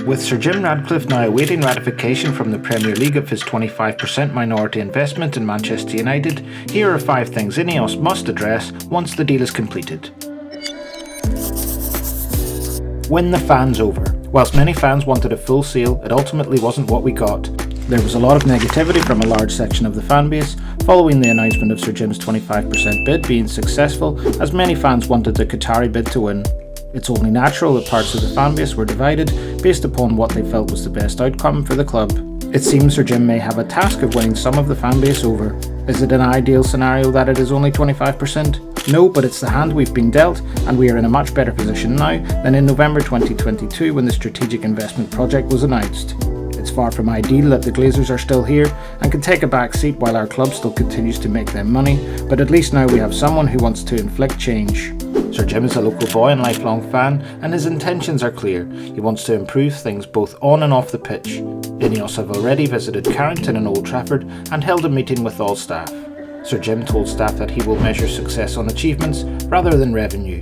With Sir Jim Ratcliffe now awaiting ratification from the Premier League of his 25% minority investment in Manchester United, here are 5 things INEOS must address once the deal is completed. Win the fans over. Whilst many fans wanted a full sale, it ultimately wasn't what we got. There was a lot of negativity from a large section of the fan base following the announcement of Sir Jim's 25% bid being successful, as many fans wanted the Qatari bid to win. It's only natural that parts of the fan base were divided based upon what they felt was the best outcome for the club. It seems Sir Jim may have a task of winning some of the fan base over. Is it an ideal scenario that it is only 25%? No, but it's the hand we've been dealt, and we are in a much better position now than in November 2022 when the strategic investment project was announced. It's far from ideal that the Glazers are still here and can take a back seat while our club still continues to make them money, but at least now we have someone who wants to inflict change. Sir Jim is a local boy and lifelong fan, and his intentions are clear. He wants to improve things both on and off the pitch. INEOS have already visited Carrington and Old Trafford and held a meeting with all staff. Sir Jim told staff that he will measure success on achievements rather than revenue.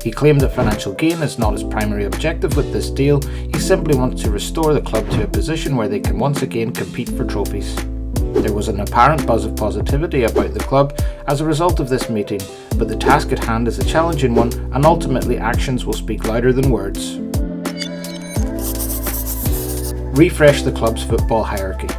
He claimed that financial gain is not his primary objective with this deal. He simply wants to restore the club to a position where they can once again compete for trophies. There was an apparent buzz of positivity about the club as a result of this meeting, but the task at hand is a challenging one, and ultimately actions will speak louder than words. Refresh the club's football hierarchy.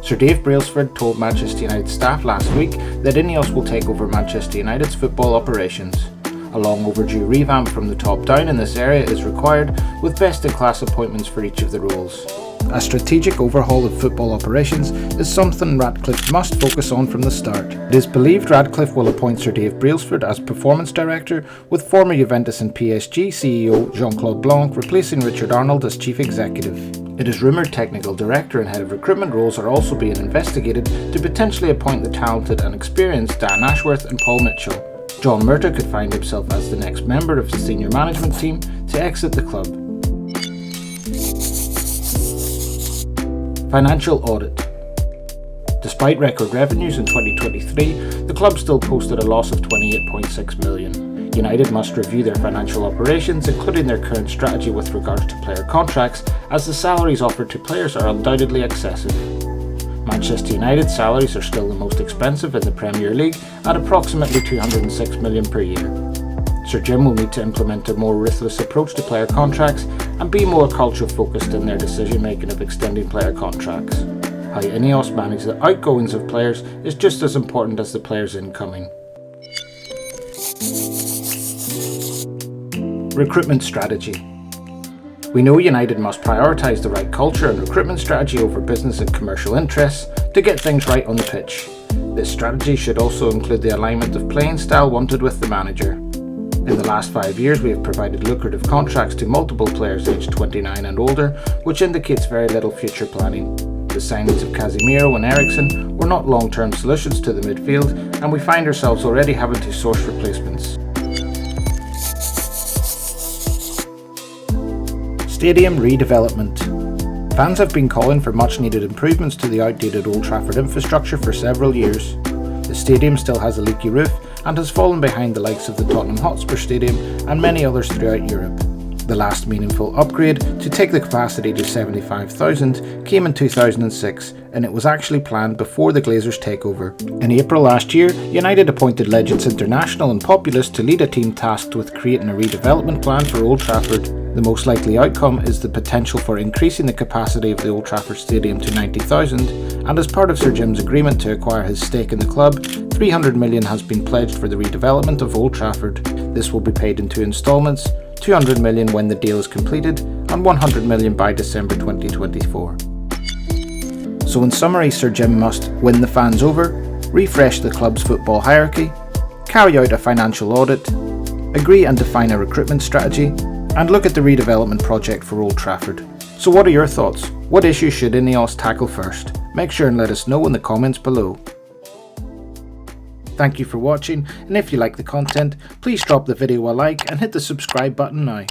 Sir Dave Brailsford told Manchester United staff last week that INEOS will take over Manchester United's football operations. A long overdue revamp from the top down in this area is required, with best-in-class appointments for each of the roles. A strategic overhaul of football operations is something Ratcliffe must focus on from the start. It is believed Ratcliffe will appoint Sir Dave Brailsford as Performance Director, with former Juventus and PSG CEO Jean-Claude Blanc replacing Richard Arnold as Chief Executive. It is rumoured Technical Director and Head of Recruitment roles are also being investigated to potentially appoint the talented and experienced Dan Ashworth and Paul Mitchell. John Murtagh could find himself as the next member of the senior management team to exit the club. Financial audit. Despite record revenues in 2023, the club still posted a loss of £28.6 million. United must review their financial operations, including their current strategy with regards to player contracts, as the salaries offered to players are undoubtedly excessive. Manchester United's salaries are still the most expensive in the Premier League at approximately £206 million per year. Sir Jim will need to implement a more ruthless approach to player contracts and be more culture focused in their decision making of extending player contracts. How INEOS manage the outgoings of players is just as important as the players incoming. Recruitment strategy. We know United must prioritise the right culture and recruitment strategy over business and commercial interests to get things right on the pitch. This strategy should also include the alignment of playing style wanted with the manager. In the last 5 years, we have provided lucrative contracts to multiple players aged 29 and older, which indicates very little future planning. The signings of Casemiro and Eriksen were not long-term solutions to the midfield, and we find ourselves already having to source replacements. Stadium redevelopment. Fans have been calling for much-needed improvements to the outdated Old Trafford infrastructure for several years. The stadium still has a leaky roof and has fallen behind the likes of the Tottenham Hotspur Stadium and many others throughout Europe. The last meaningful upgrade to take the capacity to 75,000 came in 2006, and it was actually planned before the Glazers' takeover. In April last year, United appointed Legends International and Populous to lead a team tasked with creating a redevelopment plan for Old Trafford. The most likely outcome is the potential for increasing the capacity of the Old Trafford Stadium to 90,000, and as part of Sir Jim's agreement to acquire his stake in the club, £300 million has been pledged for the redevelopment of Old Trafford. This will be paid in 2 instalments, £200 million when the deal is completed and £100 million by December 2024. So in summary, Sir Jim must win the fans over, refresh the club's football hierarchy, carry out a financial audit, agree and define a recruitment strategy, and look at the redevelopment project for Old Trafford. So what are your thoughts? What issues should INEOS tackle first? Make sure and let us know in the comments below. Thank you for watching, and if you like the content, please drop the video a like and hit the subscribe button now.